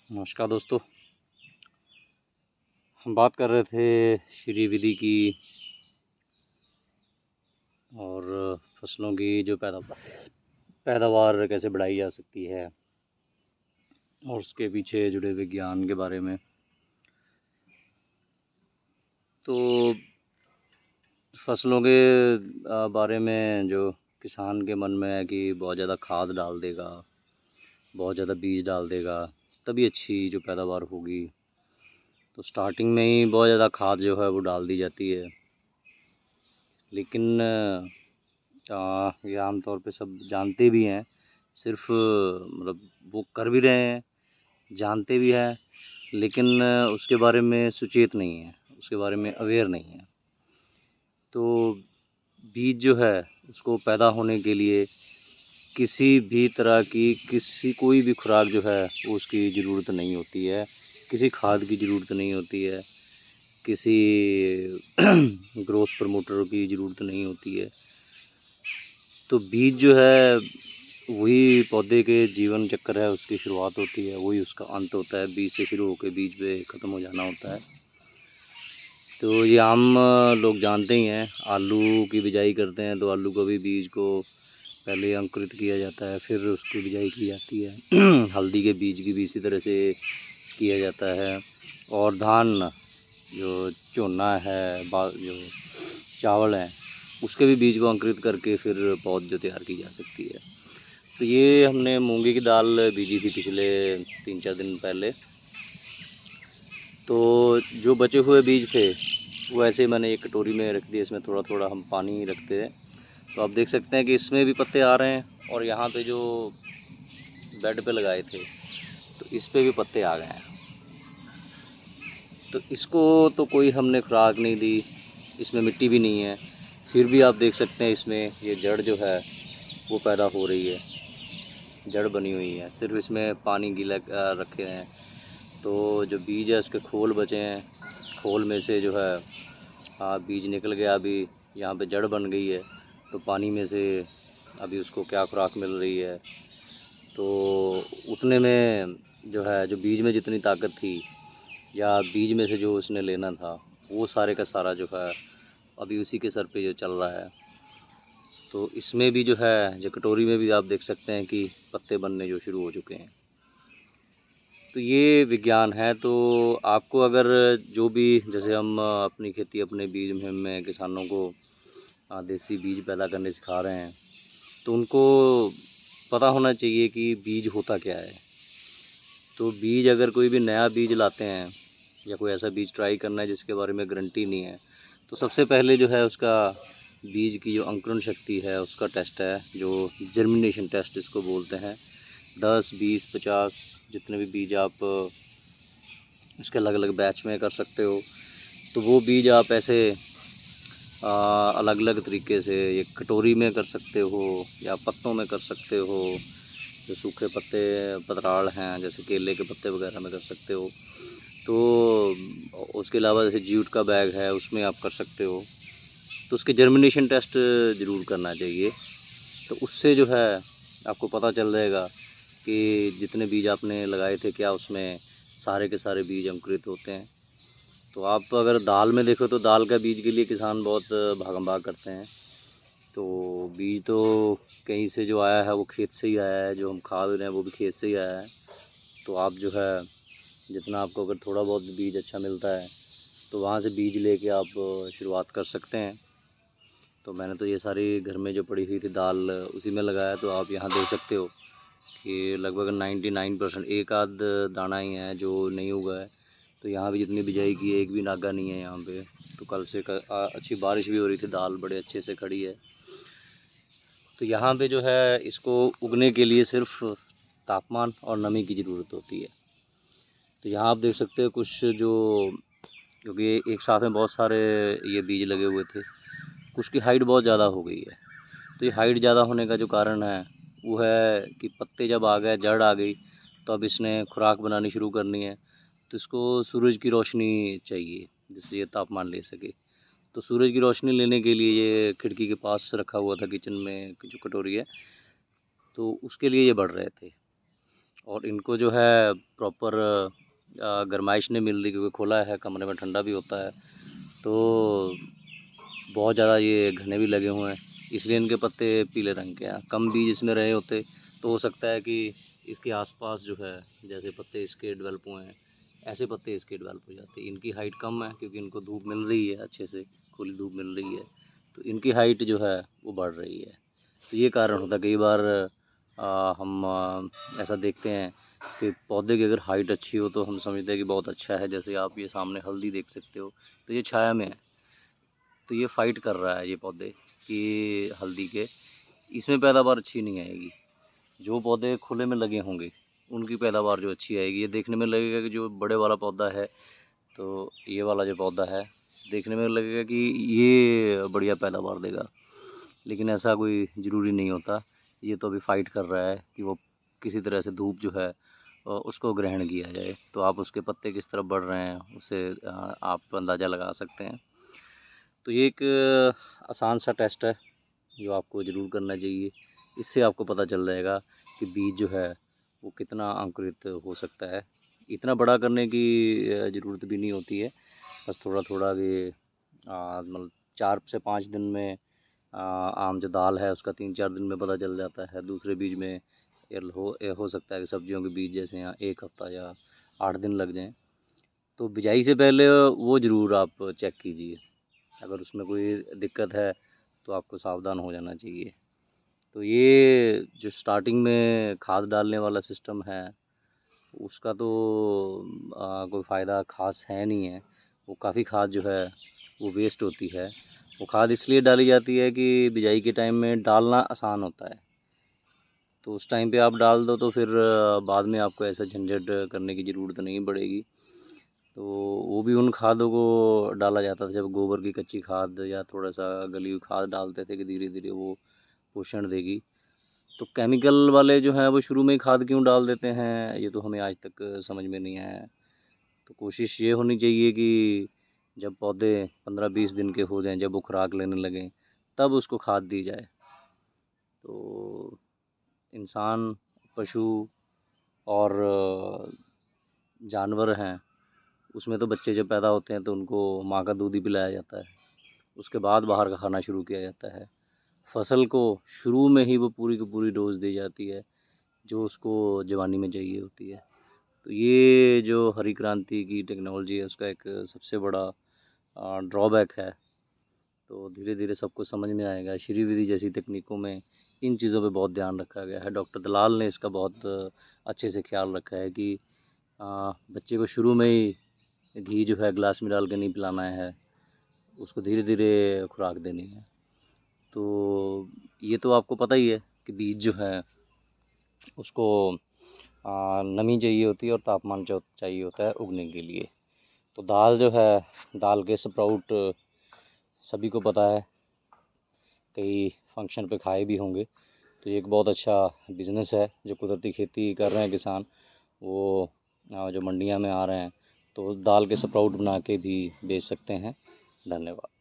नमस्कार दोस्तों। हम बात कर रहे थे श्री विधि की और फसलों की जो पैदावार कैसे बढ़ाई जा सकती है और उसके पीछे जुड़े विज्ञान के बारे में। तो फसलों के बारे में जो किसान के मन में है कि बहुत ज़्यादा खाद डाल देगा, बहुत ज़्यादा बीज डाल देगा, तभी अच्छी जो पैदावार होगी। तो स्टार्टिंग में ही बहुत ज़्यादा खाद जो है वो डाल दी जाती है, लेकिन ये आम तौर पे सब जानते भी हैं, सिर्फ मतलब वो कर भी रहे हैं, जानते भी हैं, लेकिन उसके बारे में सुचेत नहीं है, उसके बारे में अवेयर नहीं है। तो बीज जो है उसको पैदा होने के लिए किसी भी तरह की कोई भी खुराक जो है वो उसकी ज़रूरत नहीं होती है, किसी खाद की ज़रूरत नहीं होती है, किसी ग्रोथ प्रमोटर की ज़रूरत नहीं होती है। तो बीज जो है वही पौधे के जीवन चक्र है, उसकी शुरुआत होती है, वही उसका अंत होता है। बीज से शुरू होकर बीज पे ख़त्म हो जाना होता है। तो ये आम लोग जानते ही हैं। आलू की बिजाई करते हैं तो आलू को भी बीज को पहले अंकुरित किया जाता है, फिर उसकी बिजाई की जाती है। हल्दी के बीज की भी इसी तरह से किया जाता है। और धान जो चोना है, जो चावल है, उसके भी बीज को अंकुरित करके फिर पौध जो तैयार की जा सकती है। तो ये हमने मूंगी की दाल बीजी थी पिछले 3-4 दिन पहले। तो जो बचे हुए बीज थे वो ऐसे मैंने एक कटोरी में रख दिए, इसमें थोड़ा थोड़ा हम पानी रखते हैं। तो आप देख सकते हैं कि इसमें भी पत्ते आ रहे हैं, और यहाँ पे जो बेड पे लगाए थे तो इस पे भी पत्ते आ गए हैं। तो इसको तो कोई हमने खुराक नहीं दी, इसमें मिट्टी भी नहीं है, फिर भी आप देख सकते हैं इसमें ये जड़ जो है वो पैदा हो रही है, जड़ बनी हुई है। सिर्फ इसमें पानी गीला रखे हैं। तो जो बीज है उसके खोल बचे हैं, खोल में से जो है बीज निकल गया, अभी यहाँ पे जड़ बन गई है। तो पानी में से अभी उसको क्या खुराक मिल रही है, तो उतने में जो है, जो बीज में जितनी ताकत थी या बीज में से जो उसने लेना था, वो सारे का सारा जो है अभी उसी के सर पे जो चल रहा है। तो इसमें भी जो है, जो कटोरी में भी आप देख सकते हैं कि पत्ते बनने जो शुरू हो चुके हैं। तो ये विज्ञान है। तो आपको अगर जो भी, जैसे हम अपनी खेती अपने बीज मुहिम में किसानों को देसी बीज पैदा करने सिखा रहे हैं, तो उनको पता होना चाहिए कि बीज होता क्या है। तो बीज, अगर कोई भी नया बीज लाते हैं या कोई ऐसा बीज ट्राई करना है जिसके बारे में गारंटी नहीं है, तो सबसे पहले जो है उसका बीज की जो अंकुरण शक्ति है उसका टेस्ट है, जो जर्मिनेशन टेस्ट इसको बोलते हैं। 10, 20, 50 जितने भी बीज आप उसके अलग अलग बैच में कर सकते हो। तो वो बीज आप ऐसे अलग अलग तरीके से एक कटोरी में कर सकते हो या पत्तों में कर सकते हो। जो सूखे पत्ते पतराल हैं, जैसे केले के पत्ते वगैरह में कर सकते हो। तो उसके अलावा जैसे जूट का बैग है उसमें आप कर सकते हो। तो उसके जर्मिनेशन टेस्ट ज़रूर करना चाहिए। तो उससे जो है आपको पता चल जाएगा कि जितने बीज आपने लगाए थे क्या उसमें सारे के सारे बीज अंकुरित होते हैं। तो आप अगर दाल में देखो तो दाल का बीज के लिए किसान बहुत भागम भाग करते हैं। तो बीज तो कहीं से जो आया है वो खेत से ही आया है, जो हम खा रहे हैं वो भी खेत से ही आया है। तो आप जो है जितना आपको अगर थोड़ा बहुत बीज अच्छा मिलता है तो वहाँ से बीज लेके आप शुरुआत कर सकते हैं। तो मैंने तो ये सारी घर में जो पड़ी हुई थी दाल उसी में लगाया। तो आप यहाँ देख सकते हो कि लगभग 99% एक आध दाना ही है जो नहीं हुआ है। तो यहाँ भी जितनी बिजाई की है एक भी नागा नहीं है यहाँ पे। तो कल से अच्छी बारिश भी हो रही थी, दाल बड़े अच्छे से खड़ी है। तो यहाँ पे जो है इसको उगने के लिए सिर्फ तापमान और नमी की ज़रूरत होती है। तो यहाँ आप देख सकते हो कुछ जो, क्योंकि एक साथ में बहुत सारे ये बीज लगे हुए थे, कुछ की हाइट बहुत ज़्यादा हो गई है। तो ये हाइट ज़्यादा होने का जो कारण है वो है कि पत्ते जब आ गए, जड़ आ गई, तो अब इसने खुराक बनानी शुरू करनी है। तो इसको सूरज की रोशनी चाहिए जिससे ये तापमान ले सके। तो सूरज की रोशनी लेने के लिए ये खिड़की के पास रखा हुआ था किचन में, जो कटोरी है, तो उसके लिए ये बढ़ रहे थे। और इनको जो है प्रॉपर गर्माइश नहीं मिल रही, क्योंकि खुला है, कमरे में ठंडा भी होता है, तो बहुत ज़्यादा ये घने भी लगे हुए हैं, इसलिए इनके पत्ते पीले रंग के हैं। कम बीज इसमें रहे होते तो हो सकता है कि इसके आसपास जो है जैसे पत्ते इसके डेवलप हुए हैं, ऐसे पत्ते इसके डेवलप हो जाते। इनकी हाइट कम है क्योंकि इनको धूप मिल रही है, अच्छे से खुली धूप मिल रही है, तो इनकी हाइट जो है वो बढ़ रही है। तो ये कारण होता है। कई बार हम ऐसा देखते हैं कि पौधे की अगर हाइट अच्छी हो तो हम समझते हैं कि बहुत अच्छा है। जैसे आप ये सामने हल्दी देख सकते हो, तो ये छाया में है, तो ये फाइट कर रहा है ये पौधे कि हल्दी के, इसमें पैदावार अच्छी नहीं आएगी। जो पौधे खुले में लगे होंगे उनकी पैदावार जो अच्छी आएगी। ये देखने में लगेगा कि जो बड़े वाला पौधा है, तो ये वाला जो पौधा है देखने में लगेगा कि ये बढ़िया पैदावार देगा, लेकिन ऐसा कोई ज़रूरी नहीं होता। ये तो अभी फाइट कर रहा है कि वो किसी तरह से धूप जो है उसको ग्रहण किया जाए। तो आप उसके पत्ते किस तरफ बढ़ रहे हैं उससे आप अंदाज़ा लगा सकते हैं। तो ये एक आसान सा टेस्ट है जो आपको ज़रूर करना चाहिए। इससे आपको पता चल जाएगा कि बीज जो है वो कितना अंकुरित हो सकता है। इतना बड़ा करने की ज़रूरत भी नहीं होती है, बस थोड़ा थोड़ा कि मतलब 4 से 5 दिन में आम जो दाल है उसका 3-4 दिन में पता चल जाता है। दूसरे बीज में ये हो सकता है कि सब्जियों के बीज जैसे यहाँ 1 हफ़्ता या 8 दिन लग जाएँ। तो बिजाई से पहले वो ज़रूर आप चेक कीजिए। अगर उसमें कोई दिक्कत है तो आपको सावधान हो जाना चाहिए। तो ये जो स्टार्टिंग में खाद डालने वाला सिस्टम है उसका तो कोई फ़ायदा ख़ास है नहीं है। वो काफ़ी खाद जो है वो वेस्ट होती है। वो खाद इसलिए डाली जाती है कि बिजाई के टाइम में डालना आसान होता है, तो उस टाइम पे आप डाल दो तो फिर बाद में आपको ऐसा झंझट करने की ज़रूरत नहीं पड़ेगी। तो वो भी उन खादों को डाला जाता था जब गोबर की कच्ची खाद या थोड़ा सा गली हुई खाद डालते थे कि धीरे धीरे वो पोषण देगी। तो केमिकल वाले जो हैं वो शुरू में ही खाद क्यों डाल देते हैं, ये तो हमें आज तक समझ में नहीं आया है। तो कोशिश ये होनी चाहिए कि जब पौधे 15-20 दिन के हो जाएं, जब वो खुराक लेने लगें, तब उसको खाद दी जाए। तो इंसान, पशु और जानवर हैं, उसमें तो बच्चे जब पैदा होते हैं तो उनको माँ का दूध ही पिलाया जाता है। उसके बाद बाहर का खाना शुरू किया जाता है। फसल को शुरू में ही वो पूरी की पूरी डोज़ दी जाती है जो उसको जवानी में चाहिए होती है। तो ये जो हरी क्रांति की टेक्नोलॉजी है उसका एक सबसे बड़ा ड्रॉबैक है। तो धीरे धीरे सबको समझ में आएगा। श्री विधि जैसी तकनीकों में इन चीज़ों पे बहुत ध्यान रखा गया है। डॉक्टर दलाल ने इसका बहुत अच्छे से ख्याल रखा है कि बच्चे को शुरू में ही घी जो है गिलास में डाल के नहीं पिलाना है, उसको धीरे धीरे खुराक देनी है। तो ये तो आपको पता ही है कि बीज जो है उसको नमी चाहिए होती है और तापमान चाहिए होता है उगने के लिए। तो दाल जो है, दाल के स्प्राउट सभी को पता है, कई फंक्शन पे खाए भी होंगे। तो ये एक बहुत अच्छा बिज़नेस है जो कुदरती खेती कर रहे हैं किसान, वो जो मंडियां में आ रहे हैं तो दाल के स्प्राउट बना के भी बेच सकते हैं। धन्यवाद।